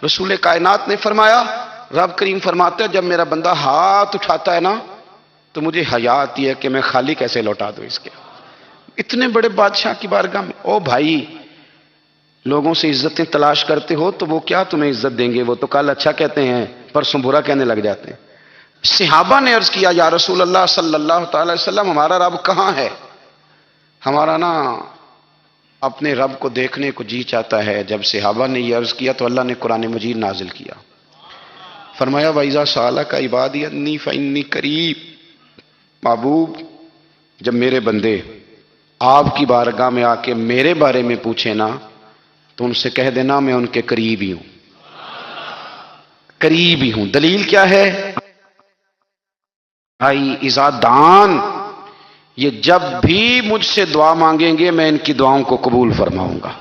رسول کائنات نے فرمایا، رب کریم فرماتے ہیں جب میرا بندہ ہاتھ اٹھاتا ہے نا تو مجھے حیا آتی ہے کہ میں خالی کیسے لوٹا دوں اس کے۔ اتنے بڑے بادشاہ کی بارگاہ میں، او بھائی لوگوں سے عزتیں تلاش کرتے ہو تو وہ کیا تمہیں عزت دیں گے؟ وہ تو کل اچھا کہتے ہیں پرسوں برا کہنے لگ جاتے ہیں۔ صحابہ نے عرض کیا یا رسول اللہ صلی اللہ تعالی وسلم ہمارا رب کہاں ہے؟ ہمارا نا اپنے رب کو دیکھنے کو جی چاہتا ہے۔ جب صحابہ نے یہ عرض کیا تو اللہ نے قرآن مجید نازل کیا، فرمایا وَإِذَا سَأَلَكَ عِبَادِي عَنِّي فَإِنِّي قَرِيبٌ۔ محبوب جب میرے بندے آپ کی بارگاہ میں آ کے میرے بارے میں پوچھیں نا تو ان سے کہہ دینا میں ان کے قریب ہی ہوں، قریب ہی ہوں۔ دلیل کیا ہے؟ بھائی اذا دان، یہ جب بھی مجھ سے دعا مانگیں گے میں ان کی دعاؤں کو قبول فرماؤں گا،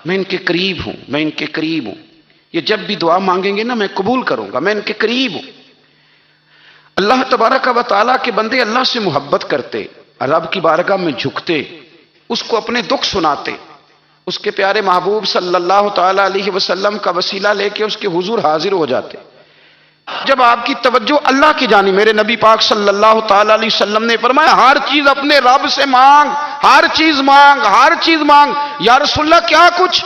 میں ان کے قریب ہوں، میں ان کے قریب ہوں۔ یہ جب بھی دعا مانگیں گے نا میں قبول کروں گا، میں ان کے قریب ہوں۔ اللہ تبارک و تعالیٰ کے بندے اللہ سے محبت کرتے، رب کی بارگاہ میں جھکتے، اس کو اپنے دکھ سناتے، اس کے پیارے محبوب صلی اللہ تعالی علیہ وسلم کا وسیلہ لے کے اس کے حضور حاضر ہو جاتے۔ جب آپ کی توجہ اللہ کی جانب، میرے نبی پاک صلی اللہ تعالی علیہ وسلم نے فرمایا ہر چیز اپنے رب سے مانگ، ہر چیز مانگ، ہر چیز مانگ۔ یا رسول اللہ کیا کچھ؟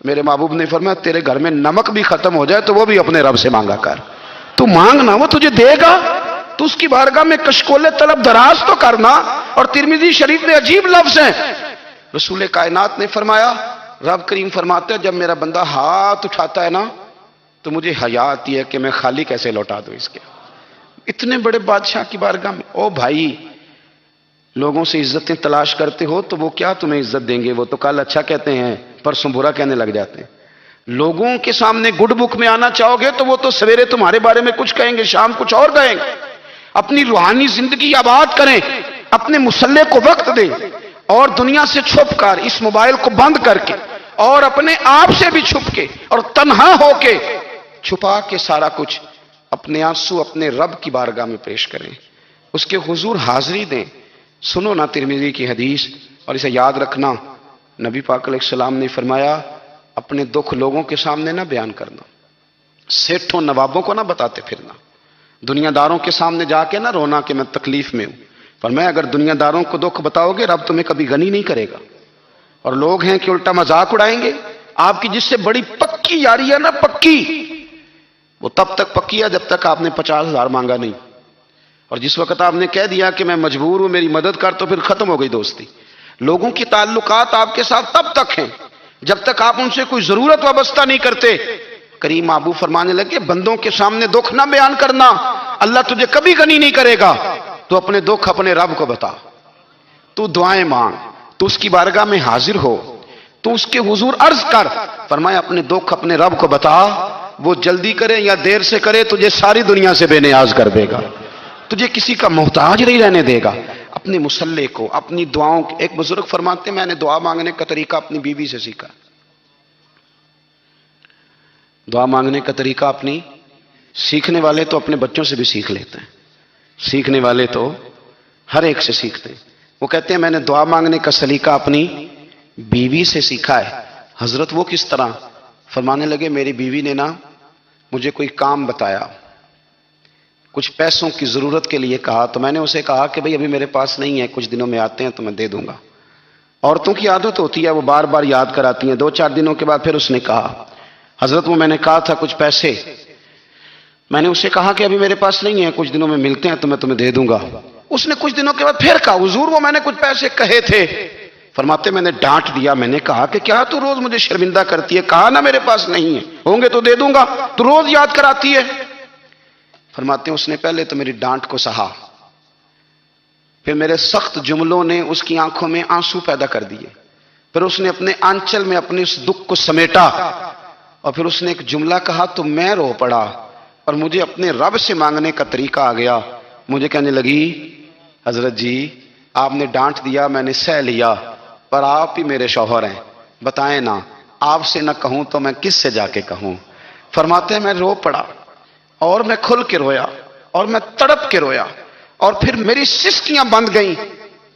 میرے محبوب نے فرمایا تیرے گھر میں نمک بھی ختم ہو جائے تو وہ بھی اپنے رب سے مانگا کر، تو مانگنا وہ تجھے دے گا، تو اس کی بارگاہ میں کشکول طلب دراز تو کرنا۔ اور ترمذی شریف میں عجیب لفظ ہیں، رسول کائنات نے فرمایا، رب کریم فرماتے ہیں جب میرا بندہ ہاتھ اٹھاتا ہے نا تو مجھے حیا آتی ہے کہ میں خالی کیسے لوٹا دوں اس کے۔ اتنے بڑے بادشاہ کی بارگاہ میں، او بھائی لوگوں سے عزتیں تلاش کرتے ہو تو وہ کیا تمہیں عزت دیں گے؟ وہ تو کل اچھا کہتے ہیں پرسوں برا کہنے لگ جاتے ہیں۔ لوگوں کے سامنے گڈ بک میں آنا چاہو گے تو وہ تو سویرے تمہارے بارے میں کچھ کہیں گے، شام کچھ اور کہیں گے۔ اپنی روحانی زندگی آباد کریں، اپنے مسلح کو وقت دیں، اور دنیا سے چھپ کر اس موبائل کو بند کر کے اور اپنے آپ سے بھی چھپ کے اور تنہا ہو کے چھپا کے سارا کچھ اپنے آنسو اپنے رب کی بارگاہ میں پیش کریں، اس کے حضور حاضری دیں۔ سنو نا ترمذی کی حدیث، اور اسے یاد رکھنا، نبی پاک علیہ السلام نے فرمایا اپنے دکھ لوگوں کے سامنے نہ بیان کرنا، سیٹھوں نوابوں کو نہ بتاتے پھرنا، دنیا داروں کے سامنے جا کے نہ رونا کہ میں تکلیف میں ہوں۔ فرمایا اگر دنیا داروں کو دکھ بتاؤ گے رب تمہیں کبھی غنی نہیں کرے گا۔ اور لوگ ہیں کہ الٹا مذاق اڑائیں گے۔ آپ کی جس سے بڑی پکی یاری ہے نا، پکی، وہ تب تک پکی ہے جب تک آپ نے 50,000 مانگا نہیں، اور جس وقت آپ نے کہہ دیا کہ میں مجبور ہوں میری مدد کر تو پھر ختم ہو گئی دوستی۔ لوگوں کی تعلقات آپ کے ساتھ تب تک ہیں جب تک آپ ان سے کوئی ضرورت وابستہ نہیں کرتے۔ کریم محبوب فرمانے لگے بندوں کے سامنے دکھ نہ بیان کرنا، اللہ تجھے کبھی غنی نہیں کرے گا۔ تو اپنے دکھ اپنے رب کو بتا، تو دعائیں مانگ، تو اس کی بارگاہ میں حاضر ہو، تو اس کے حضور عرض کر۔ فرمایا اپنے دکھ اپنے رب کو بتا، وہ جلدی کرے یا دیر سے کرے تجھے ساری دنیا سے بے نیاز کر دے گا، تجھے کسی کا محتاج نہیں رہنے دے گا۔ اپنے مسلح کو، اپنی دعاؤں، ایک بزرگ فرماتے ہیں میں نے دعا مانگنے کا طریقہ اپنی بیوی سے سیکھا۔ دعا مانگنے کا طریقہ اپنی، سیکھنے والے تو اپنے بچوں سے بھی سیکھ لیتے ہیں، سیکھنے والے تو ہر ایک سے سیکھتے ہیں۔ وہ کہتے ہیں میں نے دعا مانگنے کا سلیقہ اپنی بیوی سے سیکھا ہے۔ حضرت وہ کس طرح؟ فرمانے لگے میری بیوی نے نا مجھے کوئی کام بتایا، کچھ پیسوں کی ضرورت کے لیے کہا، تو میں نے اسے کہا کہ بھئی ابھی میرے پاس نہیں ہے، کچھ دنوں میں آتے ہیں تو میں دے دوں گا۔ عورتوں کی عادت ہوتی ہے وہ بار بار یاد کراتی ہیں، 2-4 دنوں کے بعد پھر اس نے کہا حضرت وہ میں نے کہا تھا کچھ پیسے، میں نے اسے کہا کہ ابھی میرے پاس نہیں ہے، کچھ دنوں میں ملتے ہیں تو میں تمہیں دے دوں گا۔ اس نے کچھ دنوں کے بعد پھر کہا حضور وہ میں نے کچھ پیسے کہے تھے۔ فرماتے میں نے ڈانٹ دیا، میں نے کہا کہ کیا تو روز مجھے شرمندہ کرتی ہے، کہا نا میرے پاس نہیں ہے، ہوں گے تو دے دوں گا، تو روز یاد کراتی ہے۔ فرماتے ہیں اس نے پہلے تو میری ڈانٹ کو سہا، پھر میرے سخت جملوں نے اس کی آنکھوں میں آنسو پیدا کر دیے، پھر اس نے اپنے آنچل میں اپنے اس دکھ کو سمیٹا، اور پھر اس نے ایک جملہ کہا تو میں رو پڑا، اور مجھے اپنے رب سے مانگنے کا طریقہ آ گیا۔ مجھے کہنے لگی حضرت جی آپ نے ڈانٹ دیا، میں نے سہ لیا، پر آپ ہی میرے شوہر ہیں، بتائیں نا آپ سے نہ کہوں تو میں کس سے جا کے کہوں۔ فرماتے ہیں میں رو پڑا، اور میں کھل کے رویا، اور میں تڑپ کے رویا، اور پھر میری سسکیاں بند گئیں۔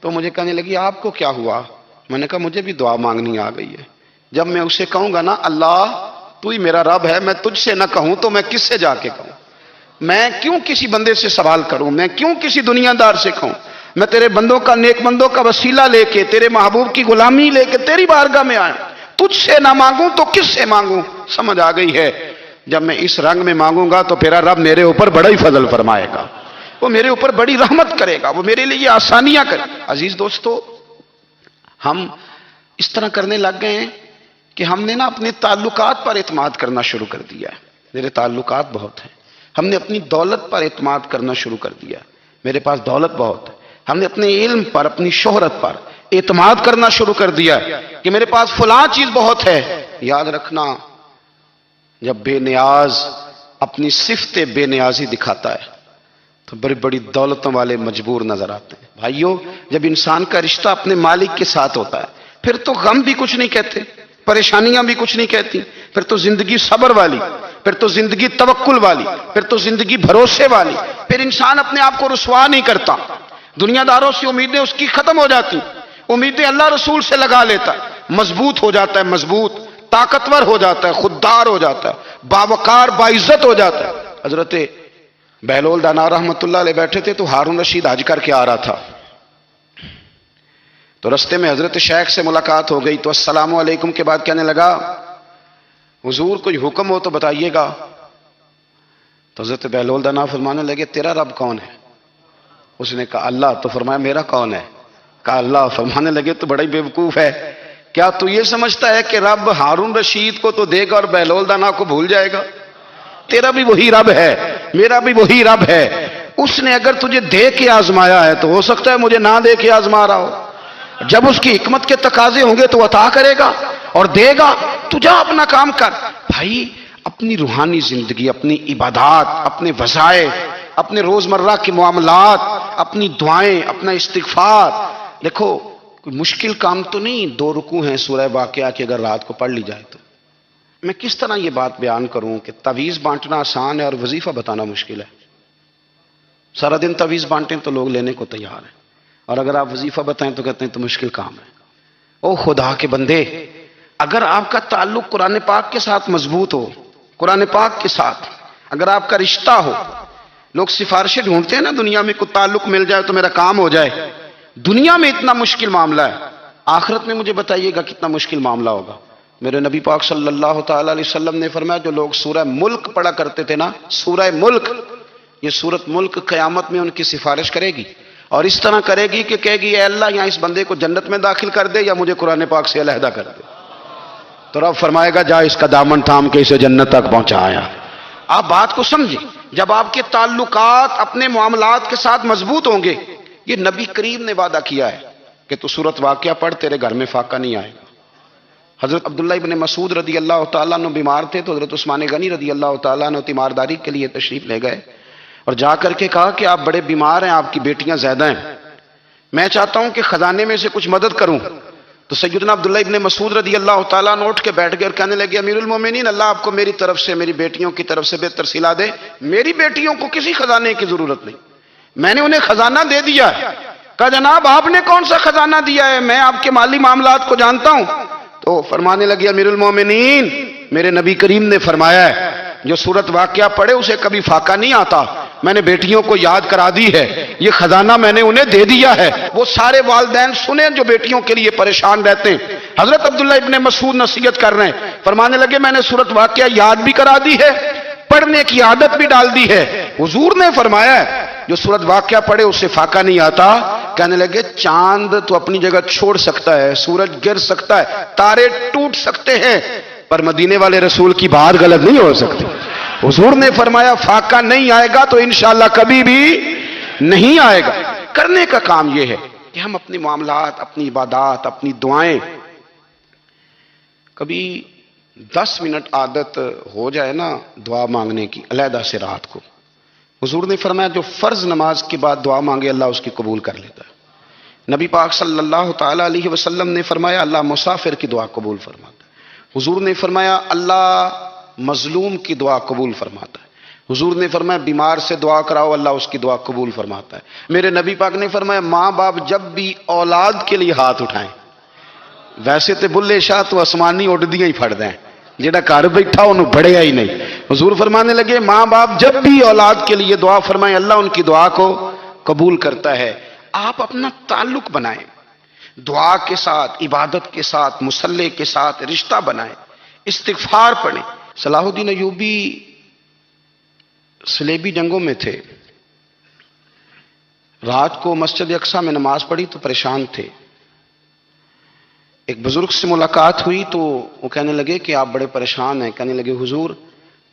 تو مجھے کہنے لگی آپ کو کیا ہوا؟ میں نے کہا مجھے بھی دعا مانگنی آ گئی ہے، جب میں اسے کہوں گا نا اللہ تو ہی میرا رب ہے، میں تجھ سے نہ کہوں تو میں کس سے جا کے کہوں؟ میں کیوں کسی بندے سے سوال کروں؟ میں کیوں کسی دنیا دار سے کہوں؟ میں تیرے بندوں کا، نیک بندوں کا وسیلہ لے کے، تیرے محبوب کی غلامی لے کے تیری بارگاہ میں آیا، تجھ سے نہ مانگوں تو کس سے مانگوں؟ سمجھ آ گئی ہے؟ جب میں اس رنگ میں مانگوں گا تو میرا رب میرے اوپر بڑا ہی فضل فرمائے گا، وہ میرے اوپر بڑی رحمت کرے گا، وہ میرے لیے آسانیاں کرے گا۔ عزیز دوستو، ہم اس طرح کرنے لگ گئے ہیں کہ ہم نے نا اپنے تعلقات پر اعتماد کرنا شروع کر دیا ہے۔ میرے تعلقات بہت ہیں۔ ہم نے اپنی دولت پر اعتماد کرنا شروع کر دیا ہے، میرے پاس دولت بہت ہے۔ ہم نے اپنے علم پر، اپنی شہرت پر اعتماد کرنا شروع کر دیا ہے کہ میرے پاس فلاں چیز بہت ہے۔ یاد رکھنا، جب بے نیاز اپنی صفت بے نیازی دکھاتا ہے تو بڑی بڑی دولتوں والے مجبور نظر آتے ہیں۔ بھائیو، جب انسان کا رشتہ اپنے مالک کے ساتھ ہوتا ہے پھر تو غم بھی کچھ نہیں کہتے، پریشانیاں بھی کچھ نہیں کہتی، پھر تو زندگی صبر والی، پھر تو زندگی توکل والی، پھر تو زندگی بھروسے والی، پھر انسان اپنے آپ کو رسوا نہیں کرتا، دنیا داروں سے امیدیں اس کی ختم ہو جاتی، امیدیں اللہ رسول سے لگا لیتا ہے، مضبوط ہو جاتا ہے، مضبوط، طاقتور ہو جاتا ہے، خوددار ہو جاتا ہے، باوقار باعزت ہو جاتا ہے۔ حضرت بہلول دانا رحمت اللہ علیہ بیٹھے تھے تو ہارون رشید حج کر کے آ رہا تھا، تو رستے میں حضرت شیخ سے ملاقات ہو گئی تو السلام علیکم کے بعد کہنے لگا، حضور کوئی حکم ہو تو بتائیے گا۔ تو حضرت بہلول دانا فرمانے لگے، تیرا رب کون ہے؟ اس نے کہا اللہ۔ تو فرمایا میرا کون ہے؟ کہا اللہ۔ فرمانے لگے تو بڑا ہی بیوقوف ہے، کیا تو یہ سمجھتا ہے کہ رب ہارون رشید کو تو دے گا اور بہلول دانا کو بھول جائے گا؟ تیرا بھی وہی رب ہے، میرا بھی وہی رب ہے۔ اس نے اگر تجھے دے کے آزمایا ہے تو ہو سکتا ہے مجھے نہ دے کے آزما رہا ہو۔ جب اس کی حکمت کے تقاضے ہوں گے تو عطا کرے گا اور دے گا، تو جا اپنا کام کر۔ بھائی، اپنی روحانی زندگی، اپنی عبادات، اپنے وظائف، اپنے روزمرہ کے معاملات، اپنی دعائیں، اپنا استغفار، دیکھو کوئی مشکل کام تو نہیں، 2 رکوع ہیں سورہ واقعہ کی، اگر رات کو پڑھ لی جائے تو۔ میں کس طرح یہ بات بیان کروں کہ تعویذ بانٹنا آسان ہے اور وظیفہ بتانا مشکل ہے؟ سارا دن تعویذ بانٹیں تو لوگ لینے کو تیار ہیں، اور اگر آپ وظیفہ بتائیں تو کہتے ہیں تو مشکل کام ہے۔ او خدا کے بندے، اگر آپ کا تعلق قرآن پاک کے ساتھ مضبوط ہو، قرآن پاک کے ساتھ اگر آپ کا رشتہ ہو، لوگ سفارشیں ڈھونڈتے ہیں نا دنیا میں، کوئی تعلق مل جائے تو میرا کام ہو جائے۔ دنیا میں اتنا مشکل معاملہ ہے، آخرت میں مجھے بتائیے گا کتنا مشکل معاملہ ہوگا۔ میرے نبی پاک صلی اللہ تعالی علیہ وسلم نے فرمایا، جو لوگ سورہ ملک پڑھا کرتے تھے نا، سورہ ملک، یہ سورت ملک قیامت میں ان کی سفارش کرے گی، اور اس طرح کرے گی کہ کہے گی اے اللہ یہاں اس بندے کو جنت میں داخل کر دے یا مجھے قرآن پاک سے علیحدہ کر دے۔ تو رب فرمائے گا جا اس کا دامن تھام کے اسے جنت تک پہنچایا۔ آپ بات کو سمجھیں، جب آپ کے تعلقات اپنے معاملات کے ساتھ مضبوط ہوں گے، یہ نبی کریم نے وعدہ کیا ہے کہ تو سورت واقعہ پڑھ، تیرے گھر میں فاقہ نہیں آئے گا۔ حضرت عبداللہ ابن مسعود رضی اللہ تعالیٰ عنہ بیمار تھے تو حضرت عثمان غنی رضی اللہ تعالیٰ عنہ تیمارداری کے لیے تشریف لے گئے اور جا کر کے کہا کہ آپ بڑے بیمار ہیں، آپ کی بیٹیاں زیادہ ہیں، میں چاہتا ہوں کہ خزانے میں سے کچھ مدد کروں۔ تو سیدنا عبداللہ ابن مسعود رضی اللہ تعالیٰ عنہ اٹھ کے بیٹھ گئے اور کہنے لگے، امیر المومنین، اللہ آپ کو میری طرف سے، میری بیٹیوں کی طرف سے بہتر صلہ دے، میری بیٹیوں کو کسی خزانے کی ضرورت نہیں، میں نے انہیں خزانہ دے دیا ہے۔ کہا جناب آپ نے کون سا خزانہ دیا ہے، میں آپ کے مالی معاملات کو جانتا ہوں۔ تو فرمانے لگے، امیر المومنین، میرے نبی کریم نے فرمایا ہے جو سورت واقعہ پڑھے اسے کبھی فاقہ نہیں آتا، میں نے بیٹیوں کو یاد کرا دی ہے، یہ خزانہ میں نے انہیں دے دیا ہے۔ وہ سارے والدین سنیں جو بیٹیوں کے لیے پریشان رہتے ہیں۔ حضرت عبداللہ ابن مسعود نصیحت کر رہے ہیں، فرمانے لگے میں نے سورت واقعہ یاد بھی کرا دی ہے، پڑھنے کی عادت بھی ڈال دی ہے۔ حضور نے فرمایا ہے جو سورت واقعہ پڑھے اسے فاقہ نہیں آتا۔ کہنے لگے چاند تو اپنی جگہ چھوڑ سکتا ہے، سورج گر سکتا ہے، تارے ٹوٹ سکتے ہیں، پر مدینے والے رسول کی بات غلط نہیں ہو سکتی۔ حضور نے فرمایا فاقہ نہیں آئے گا تو انشاءاللہ کبھی بھی نہیں آئے گا۔ کرنے کا کام یہ ہے کہ ہم اپنی معاملات، اپنی عبادات، اپنی دعائیں، کبھی 10 منٹ عادت ہو جائے نا دعا مانگنے کی علیحدہ سے رات کو۔ حضور نے فرمایا جو فرض نماز کے بعد دعا مانگے اللہ اس کی قبول کر لیتا ہے۔ نبی پاک صلی اللہ تعالی علیہ وسلم نے فرمایا اللہ مسافر کی دعا قبول فرماتا ہے۔ حضور نے فرمایا اللہ مظلوم کی دعا قبول فرماتا ہے۔ حضور نے فرمایا بیمار سے دعا کراؤ اللہ اس کی دعا قبول فرماتا ہے۔ میرے نبی پاک نے فرمایا ماں باپ جب بھی اولاد کے لیے ہاتھ اٹھائیں، ویسے تو بلے شاہ تو آسمانی اڈ دیاں ہی پھڑ دیں، جڑا گھر بیٹھا انہوں بڑھیا ہی نہیں. حضور فرمانے لگے ماں باپ جب بھی اولاد کے لیے دعا فرمائیں اللہ ان کی دعا کو قبول کرتا ہے. آپ اپنا تعلق بنائیں دعا کے ساتھ، عبادت کے ساتھ، مصلی کے ساتھ رشتہ بنائیں، استغفار پڑھیں. صلاح الدین ایوبی صلیبی جنگوں میں تھے. رات کو مسجد اقصی میں نماز پڑھی تو پریشان تھے. ایک بزرگ سے ملاقات ہوئی تو وہ کہنے لگے کہ آپ بڑے پریشان ہیں. کہنے لگے حضور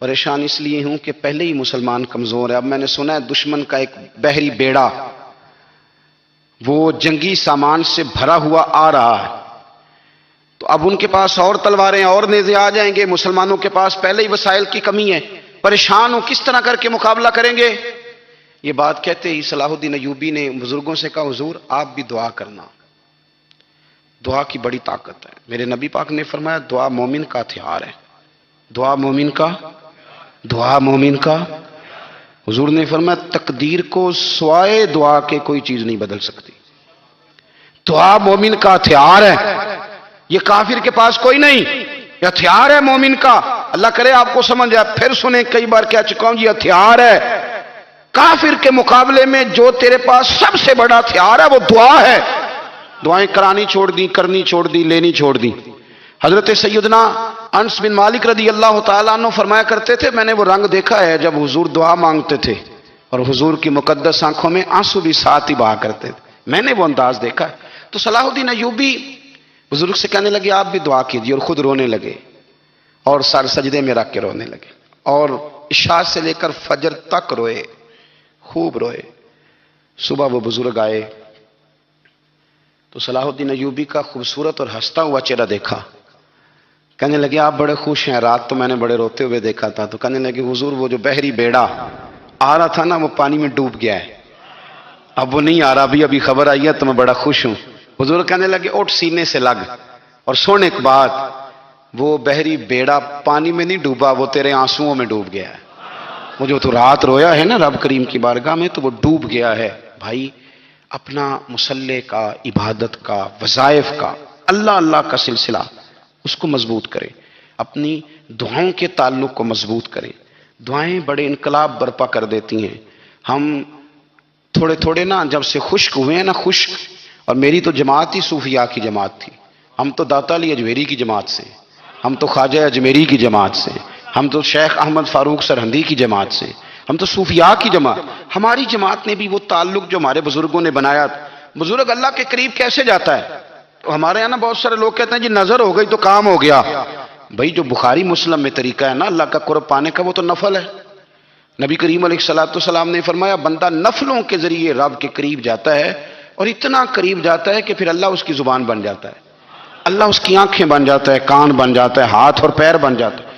پریشان اس لیے ہوں کہ پہلے ہی مسلمان کمزور ہے. اب میں نے سنا ہے دشمن کا ایک بحری بیڑا وہ جنگی سامان سے بھرا ہوا آ رہا ہے، تو اب ان کے پاس اور تلواریں اور نیزے آ جائیں گے. مسلمانوں کے پاس پہلے ہی وسائل کی کمی ہے، پریشان ہوں کس طرح کر کے مقابلہ کریں گے. یہ بات کہتے ہی صلاح الدین ایوبی نے بزرگوں سے کہا حضور آپ بھی دعا کرنا، دعا کی بڑی طاقت ہے. میرے نبی پاک نے فرمایا دعا مومن کا ہتھیار ہے. دعا مومن کا. حضور نے فرمایا تقدیر کو سوائے دعا کے کوئی چیز نہیں بدل سکتی. دعا مومن کا ہتھیار ہے، یہ کافر کے پاس کوئی نہیں، یہ ہتھیار ہے مومن کا. اللہ کرے آپ کو سمجھ آئے. پھر سنیں کئی بار کہہ چکا ہوں یہ ہتھیار ہے. کافر کے مقابلے میں جو تیرے پاس سب سے بڑا ہتھیار ہے وہ دعا ہے. دعائیں کرانی چھوڑ دی، کرنی چھوڑ دی، لینی چھوڑ دی. حضرت سیدنا انس بن مالک رضی اللہ تعالیٰ عنہ فرمایا کرتے تھے میں نے وہ رنگ دیکھا ہے جب حضور دعا مانگتے تھے اور حضور کی مقدس آنکھوں میں آنسو بھی ساتھ ہی بہا کرتے تھے. میں نے وہ انداز دیکھا ہے. تو صلاح الدین ایوبی بزرگ سے کہنے لگے آپ بھی دعا کیجیے، اور خود رونے لگے اور سر سجدے میں رکھ کے رونے لگے اور عشاء سے لے کر فجر تک روئے، خوب روئے. صبح وہ بزرگ آئے تو صلاح الدین ایوبی کا خوبصورت اور ہنستا ہوا چہرہ دیکھا. کہنے لگے آپ بڑے خوش ہیں، رات تو میں نے بڑے روتے ہوئے دیکھا تھا. تو کہنے لگے حضور وہ جو بحری بیڑا آ رہا تھا نا وہ پانی میں ڈوب گیا ہے، اب وہ نہیں آ رہا، ابھی خبر آئی ہے تو میں بڑا خوش ہوں. حضور کہنے لگے اٹھ سینے سے لگ اور سن ایک بات، وہ بحری بیڑا پانی میں نہیں ڈوبا، وہ تیرے آنسوؤں میں ڈوب گیا ہے. وہ جو تو رات رویا ہے نا رب کریم کی بارگاہ میں تو وہ ڈوب گیا ہے. بھائی اپنا مصلی کا، عبادت کا، وظائف کا، اللہ اللہ کا سلسلہ اس کو مضبوط کرے، اپنی دعاؤں کے تعلق کو مضبوط کرے. دعائیں بڑے انقلاب برپا کر دیتی ہیں. ہم تھوڑے تھوڑے نا جب سے خشک ہوئے ہیں نا، خشک، اور میری تو جماعت ہی صوفیاء کی جماعت تھی. ہم تو داتا علی اجمیری کی جماعت سے، ہم تو خواجہ اجمیری کی جماعت سے، ہم تو شیخ احمد فاروق سرہندی کی جماعت سے، ہم تو صوفیاء کی جماعت. ہماری جماعت نے بھی وہ تعلق جو ہمارے بزرگوں نے بنایا. بزرگ اللہ کے قریب کیسے جاتا ہے؟ تو ہمارے یہاں نا بہت سارے لوگ کہتے ہیں جی نظر ہو گئی تو کام ہو گیا. بھائی جو بخاری مسلم میں طریقہ ہے نا اللہ کا قرب پانے کا وہ تو نفل ہے. نبی کریم علیہ الصلوۃ والسلام نے فرمایا بندہ نفلوں کے ذریعے رب کے قریب جاتا ہے اور اتنا قریب جاتا ہے کہ پھر اللہ اس کی زبان بن جاتا ہے، اللہ اس کی آنکھیں بن جاتا ہے، کان بن جاتا ہے، ہاتھ اور پیر بن جاتا ہے.